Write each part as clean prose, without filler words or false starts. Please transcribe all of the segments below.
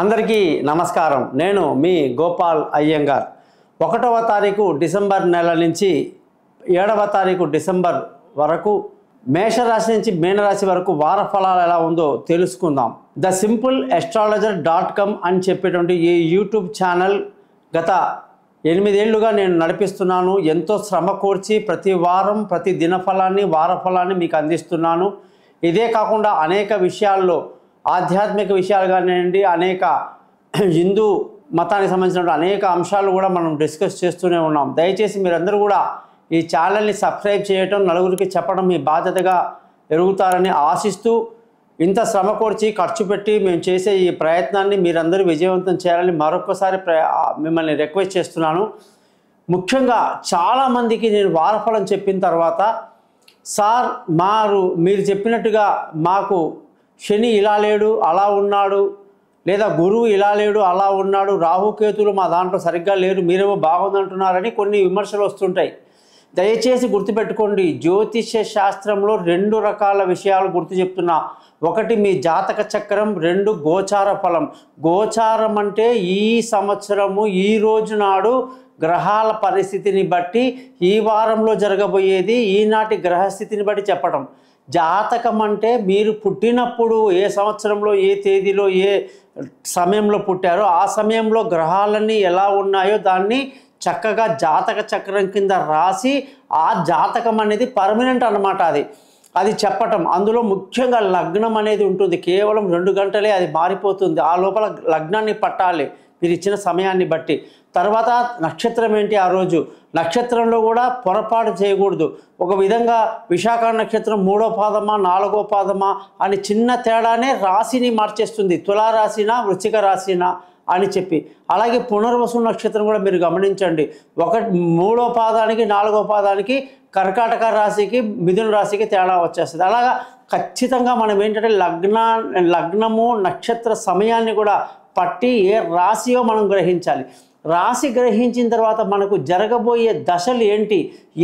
అందరికీ నమస్కారం. నేను మీ గోపాల్ అయ్యంగార్. 1వ తారీఖు డిసెంబర్ నెల నుంచి 7వ తారీఖు డిసెంబర్ వరకు మేషరాశి నుంచి మీనరాశి వరకు వార ఫలాలు ఎలా ఉందో తెలుసుకుందాం. thesimpleastrologer.com అని చెప్పేటువంటి ఈ యూట్యూబ్ ఛానల్ గత 8 ఏళ్లుగా నేను నడిపిస్తున్నాను. ఎంతో శ్రమ కోర్చి ప్రతి వారం ప్రతి దినఫలాన్ని వార ఫలాన్ని మీకు అందిస్తున్నాను. ఇదే కాకుండా అనేక విషయాల్లో ఆధ్యాత్మిక విషయాలు కానివ్వండి, అనేక హిందూ మతానికి సంబంధించిన అనేక అంశాలు కూడా మనం డిస్కస్ చేస్తూనే ఉన్నాం. దయచేసి మీరందరూ కూడా ఈ ఛానల్ని సబ్స్క్రైబ్ చేయటం, నలుగురికి చెప్పడం మీ బాధ్యతగా ఎరుగుతారని ఆశిస్తూ, ఇంత శ్రమ కోర్చి ఖర్చు పెట్టి మేము చేసే ఈ ప్రయత్నాన్ని మీరందరూ విజయవంతం చేయాలని మరొకసారి మిమ్మల్ని రిక్వెస్ట్ చేస్తున్నాను. ముఖ్యంగా చాలామందికి నేను వారఫలం చెప్పిన తర్వాత, సార్ మీరు చెప్పినట్టుగా మాకు శని ఇలా లేడు అలా ఉన్నాడు, లేదా గురువు ఇలా లేడు అలా ఉన్నాడు, రాహుకేతులు మా దాంట్లో సరిగ్గా లేరు, మీరేమో బాగుందంటున్నారని కొన్ని విమర్శలు వస్తుంటాయి. దయచేసి గుర్తుపెట్టుకోండి, జ్యోతిష్య శాస్త్రంలో 2 రకాల విషయాలు గుర్తు చెప్తున్నా. ఒకటి మీ జాతక చక్రం, 2 గోచార ఫలం. గోచారం అంటే ఈ సంవత్సరము ఈ రోజు నాడు గ్రహాల పరిస్థితిని బట్టి ఈ వారంలో జరగబోయేది ఈనాటి గ్రహస్థితిని బట్టి చెప్పడం. జాతకం అంటే మీరు పుట్టినప్పుడు ఏ సంవత్సరంలో ఏ తేదీలో ఏ సమయంలో పుట్టారో ఆ సమయంలో గ్రహాలన్నీ ఎలా ఉన్నాయో దాన్ని చక్కగా జాతక చక్రం కింద రాసి, ఆ జాతకం అనేది పర్మనెంట్ అన్నమాట. అది చెప్పటం. అందులో ముఖ్యంగా లగ్నం అనేది ఉంటుంది. కేవలం 2 గంటలే అది మారిపోతుంది. ఆ లోపల లగ్నాన్ని పట్టాలి మీరు ఇచ్చిన సమయాన్ని బట్టి. తర్వాత నక్షత్రం ఏంటి, ఆ రోజు నక్షత్రంలో కూడా పొరపాటు చేయకూడదు. ఒక విధంగా విశాఖ నక్షత్రం 3వ పాదమా 4వ పాదమా అని చిన్న తేడానే రాశిని మార్చేస్తుంది. తులారాశినా వృశ్చిక రాశినా అని చెప్పి. అలాగే పునర్వసు నక్షత్రం కూడా మీరు గమనించండి. 3వ పాదానికి 4వ పాదానికి కర్కాటక రాశికి మిథున రాశికి తేడా వచ్చేస్తుంది. అలాగా ఖచ్చితంగా మనం ఏంటంటే లగ్నము నక్షత్ర సమయాన్ని కూడా పట్టి ఏ రాశియో మనం గ్రహించాలి. రాశి గ్రహించిన తర్వాత మనకు జరగబోయే దశలు ఏంటి,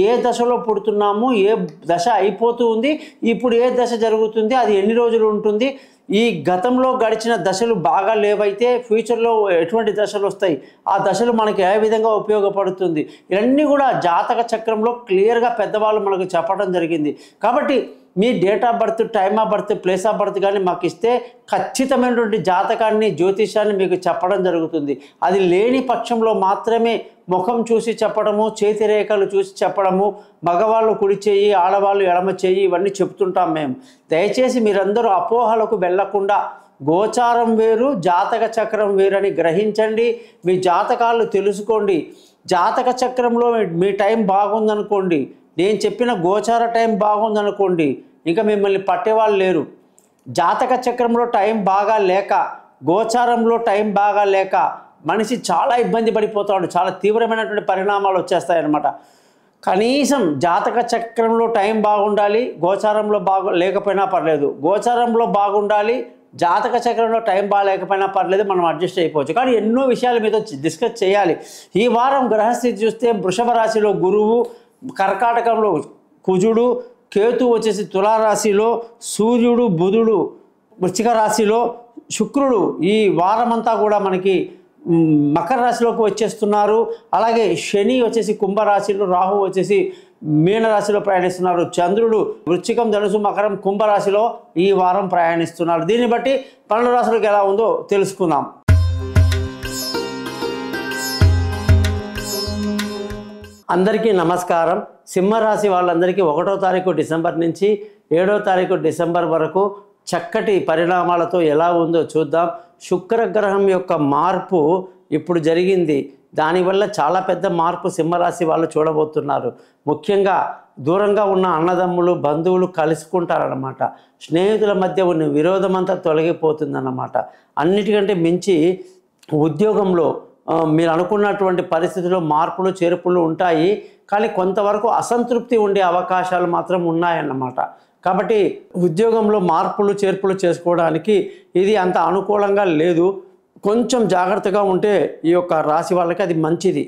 ఏ దశలో పుడుతున్నాము, ఏ దశ అయిపోతూ ఉంది, ఇప్పుడు ఏ దశ జరుగుతుంది, అది ఎన్ని రోజులు ఉంటుంది, ఈ గతంలో గడిచిన దశలు బాగా లేవైతే ఫ్యూచర్లో ఎటువంటి దశలు వస్తాయి, ఆ దశలు మనకి ఏ విధంగా ఉపయోగపడుతుంది, ఇవన్నీ కూడా జాతక చక్రంలో క్లియర్గా పెద్దవాళ్ళు మనకు చెప్పడం జరిగింది. కాబట్టి మీ date of birth, time of birth, place of birth కానీ మాకు ఇస్తే ఖచ్చితమైనటువంటి జాతకాన్ని జ్యోతిషాన్ని మీకు చెప్పడం జరుగుతుంది. అది లేని పక్షంలో మాత్రమే ముఖం చూసి చెప్పడము, చేతి రేఖలు చూసి చెప్పడము, మగవాళ్ళు కుడి చేయి ఆడవాళ్ళు ఎడమ చేయి ఇవన్నీ చెప్తుంటాం మేము. దయచేసి మీరందరూ అపోహలకు వెళ్లకుండా గోచారం వేరు జాతక చక్రం వేరని గ్రహించండి. మీ జాతకాలు తెలుసుకోండి. జాతక చక్రంలో మీ టైం బాగుందనుకోండి, నేను చెప్పిన గోచార టైం బాగుందనుకోండి, ఇంకా మిమ్మల్ని పట్టేవాళ్ళు లేరు. జాతక చక్రంలో టైం బాగా లేక, గోచారంలో టైం బాగా లేక మనిషి చాలా ఇబ్బంది పడిపోతాడు. చాలా తీవ్రమైనటువంటి పరిణామాలు వచ్చేస్తాయన్నమాట. కనీసం జాతక చక్రంలో టైం బాగుండాలి, గోచారంలో లేకపోయినా పర్లేదు. గోచారంలో బాగుండాలి, జాతక చక్రంలో టైం బాగాలేకపోయినా పర్లేదు, మనం అడ్జస్ట్ అయిపోవచ్చు. కానీ ఎన్నో విషయాలు మీతో డిస్కస్ చేయాలి. ఈ వారం గ్రహస్థితి చూస్తే వృషభ రాశిలో గురువు, కర్కాటకంలో కుజుడు, కేతు వచ్చేసి తులారాశిలో, సూర్యుడు బుధుడు వృశ్చిక రాశిలో, శుక్రుడు ఈ వారమంతా కూడా మనకి మకర రాశిలోకి వచ్చేస్తున్నారు. అలాగే శని వచ్చేసి కుంభరాశిలో, రాహు వచ్చేసి మీనరాశిలో ప్రయాణిస్తున్నారు. చంద్రుడు వృశ్చికం, ధనుసు, మకరం, కుంభరాశిలో ఈ వారం ప్రయాణిస్తున్నారు. దీన్ని బట్టి 12 రాశులకు ఎలా ఉందో తెలుసుకుందాం. అందరికీ నమస్కారం. సింహరాశి వాళ్ళందరికీ 1వ తారీఖు డిసెంబర్ నుంచి 7వ తారీఖు డిసెంబర్ వరకు చక్కటి పరిణామాలతో ఎలా ఉందో చూద్దాం. శుక్రగ్రహం యొక్క మార్పు ఇప్పుడు జరిగింది. దానివల్ల చాలా పెద్ద మార్పు సింహరాశి వాళ్ళు చూడబోతున్నారు. ముఖ్యంగా దూరంగా ఉన్న అన్నదమ్ములు బంధువులు కలుసుకుంటారన్నమాట. స్నేహితుల మధ్య ఉన్న విరోధం అంతా తొలగిపోతుందన్నమాట. అన్నిటికంటే మించి ఉద్యోగంలో మీరు అనుకున్నటువంటి పరిస్థితుల్లో మార్పులు చేర్పులు ఉంటాయి. కానీ కొంతవరకు అసంతృప్తి ఉండే అవకాశాలు మాత్రం ఉన్నాయన్నమాట. కాబట్టి ఉద్యోగంలో మార్పులు చేర్పులు చేసుకోవడానికి ఇది అంత అనుకూలంగా లేదు. కొంచెం జాగ్రత్తగా ఉంటే ఈ యొక్క రాశి వాళ్ళకి అది మంచిది.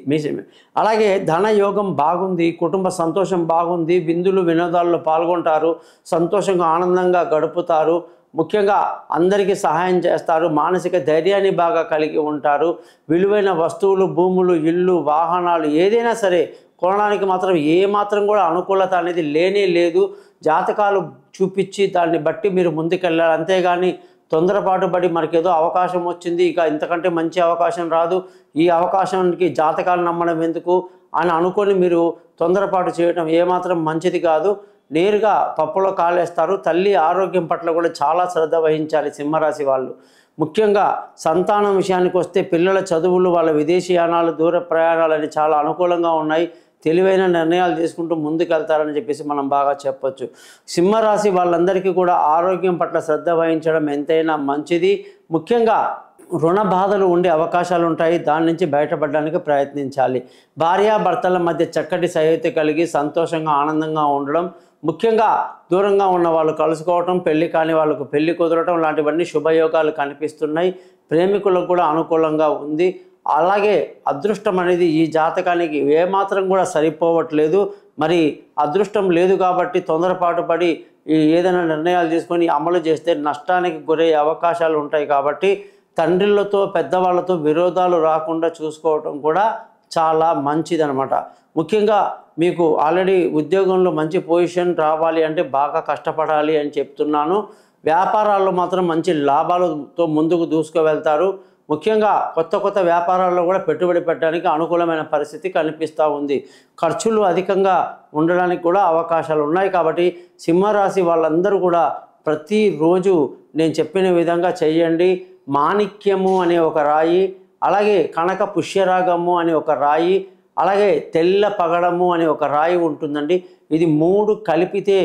అలాగే ధనయోగం బాగుంది, కుటుంబ సంతోషం బాగుంది, విందులు వినోదాల్లో పాల్గొంటారు, సంతోషంగా ఆనందంగా గడుపుతారు. ముఖ్యంగా అందరికీ సహాయం చేస్తారు, మానసిక ధైర్యాన్ని బాగా కలిగి ఉంటారు. విలువైన వస్తువులు, భూములు, ఇళ్ళు, వాహనాలు ఏదైనా సరే కొనడానికి మాత్రం ఏమాత్రం కూడా అనుకూలత అనేది లేనే లేదు. జాతకాలు చూపించి దాన్ని బట్టి మీరు ముందుకెళ్ళాలి. అంతేగాని తొందరపాటు పడి మనకేదో అవకాశం వచ్చింది, ఇక ఇంతకంటే మంచి అవకాశం రాదు, ఈ అవకాశానికి జాతకాలు నమ్మడం ఎందుకు అని అనుకొని మీరు తొందరపాటు చేయడం ఏమాత్రం మంచిది కాదు. నేరుగా పప్పులో కాలేస్తారు. తల్లి ఆరోగ్యం పట్ల కూడా చాలా శ్రద్ధ వహించాలి సింహరాశి వాళ్ళు. ముఖ్యంగా సంతానం విషయానికి వస్తే పిల్లల చదువులు, వాళ్ళ విదేశీయానాలు, దూర ప్రయాణాలు అని చాలా అనుకూలంగా ఉన్నాయి. తెలివైన నిర్ణయాలు తీసుకుంటూ ముందుకెళ్తారని చెప్పేసి మనం బాగా చెప్పొచ్చు. సింహరాశి వాళ్ళందరికీ కూడా ఆరోగ్యం పట్ల శ్రద్ధ వహించడం ఎంతైనా మంచిది. ముఖ్యంగా రుణ బాధలు ఉండే అవకాశాలు ఉంటాయి, దాని నుంచి బయటపడడానికి ప్రయత్నించాలి. భార్యాభర్తల మధ్య చక్కటి సయోధ్య కలిగి సంతోషంగా ఆనందంగా ఉండడం, ముఖ్యంగా దూరంగా ఉన్న వాళ్ళు కలుసుకోవటం, పెళ్లి కాని వాళ్ళకు పెళ్లి కుదరటం లాంటివన్నీ శుభయోగాలు కనిపిస్తున్నాయి. ప్రేమికులకు కూడా అనుకూలంగా ఉంది. అలాగే అదృష్టం అనేది ఈ జాతకానికి ఏమాత్రం కూడా సరిపోవట్లేదు. మరి అదృష్టం లేదు కాబట్టి తొందరపాటు పడి ఏదైనా నిర్ణయాలు తీసుకొని అమలు చేస్తే నష్టానికి గురయ్యే అవకాశాలు ఉంటాయి. కాబట్టి తండ్రులతో, పెద్దవాళ్ళతో విరోధాలు రాకుండా చూసుకోవటం కూడా చాలా మంచిదనమాట. ముఖ్యంగా మీకు ఆల్రెడీ ఉద్యోగంలో మంచి పొజిషన్ రావాలి అంటే బాగా కష్టపడాలి అని చెప్తున్నాను. వ్యాపారాల్లో మాత్రం మంచి లాభాలతో ముందుకు దూసుకువెళ్తారు. ముఖ్యంగా కొత్త కొత్త వ్యాపారాల్లో కూడా పెట్టుబడి పెట్టడానికి అనుకూలమైన పరిస్థితి కనిపిస్తూ ఉంది. ఖర్చులు అధికంగా ఉండడానికి కూడా అవకాశాలు ఉన్నాయి. కాబట్టి సింహరాశి వాళ్ళందరూ కూడా ప్రతిరోజు నేను చెప్పిన విధంగా చెయ్యండి. మాణిక్యము అనే ఒక రాయి, అలాగే కనక పుష్యరాగము అనే ఒక రాయి, అలాగే తెల్ల పగడము అనే ఒక రాయి ఉంటుందండి. ఇది 3 కలిపితే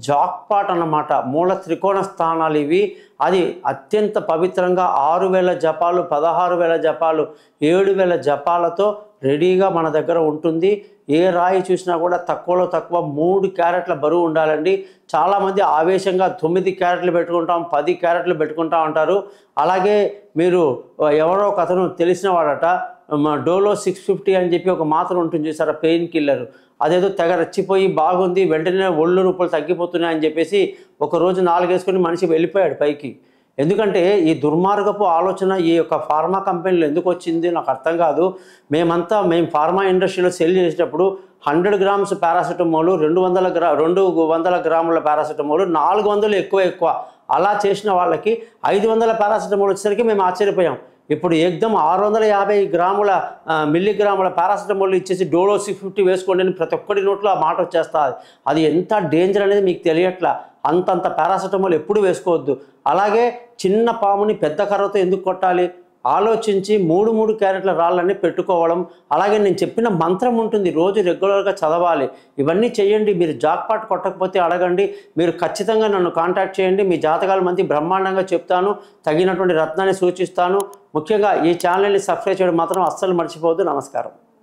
జాక్పాట్ అన్నమాట. మూల త్రికోణ స్థానాలు ఇవి. అది అత్యంత పవిత్రంగా 6000 జపాలు, 16,000 జపాలు, 7,000 జపాలతో రెడీగా మన దగ్గర ఉంటుంది. ఏ రాయి చూసినా కూడా తక్కువలో తక్కువ 3 క్యారెట్ల బరువు ఉండాలండి. చాలామంది ఆవేశంగా 9 క్యారెట్లు పెట్టుకుంటాం, 10 క్యారెట్లు పెట్టుకుంటా ఉంటారు. అలాగే మీరు ఎవరో ఒక అతను తెలిసిన వాడట, డోలో 650 అని చెప్పి ఒక మాత్ర ఉంటుంది చూసారా, పెయిన్ కిల్లర్, అదేదో తెగ రెచ్చిపోయి బాగుంది, వెంటనే ఒళ్ళు రూపాయలు తగ్గిపోతున్నాయని చెప్పేసి ఒకరోజు 4 వేసుకొని మనిషి వెళ్ళిపోయాడు పైకి. ఎందుకంటే ఈ దుర్మార్గపు ఆలోచన ఈ యొక్క ఫార్మా కంపెనీలు ఎందుకు వచ్చింది నాకు అర్థం కాదు. మేము ఫార్మా ఇండస్ట్రీలో సెల్ చేసేటప్పుడు 100 గ్రామ్స్ పారాసిటమోల్, 200 గ్రాముల పారాసిటమోల్, 400 ఎక్కువ అలా చేసిన వాళ్ళకి 500 పారాసిటమోల్ వచ్చేసరికి మేము ఆశ్చర్యపోయాం. ఇప్పుడు ఏకదం 650 గ్రాముల మిల్లీగ్రాముల పారాసిటమోల్ ఇచ్చేసి డోలో 650 వేసుకోండి అని ప్రతి ఒక్కటి నోట్లో ఆ మాట వచ్చేస్తుంది. అది ఎంత డేంజర్ అనేది మీకు తెలియట్లా. అంతంత పారాసిటమోల్ ఎప్పుడు వేసుకోవద్దు. అలాగే చిన్న పాముని పెద్ద కర్రతో ఎందుకు కొట్టాలి ఆలోచించి 3 క్యారెట్ల రాళ్ళని పెట్టుకోవడం. అలాగే నేను చెప్పిన మంత్రం ఉంటుంది, రోజు రెగ్యులర్గా చదవాలి. ఇవన్నీ చేయండి. మీరు జాక్పాట్ కొట్టకపోతే అడగండి. మీరు ఖచ్చితంగా నన్ను కాంటాక్ట్ చేయండి. మీ జాతకాల మంది బ్రహ్మాండంగా చెప్తాను, తగినటువంటి రత్నాన్ని సూచిస్తాను. ముఖ్యంగా ఈ ఛానల్ని సబ్స్క్రైబ్ చేయడం మాత్రం అస్సలు మర్చిపోవద్దు. నమస్కారం.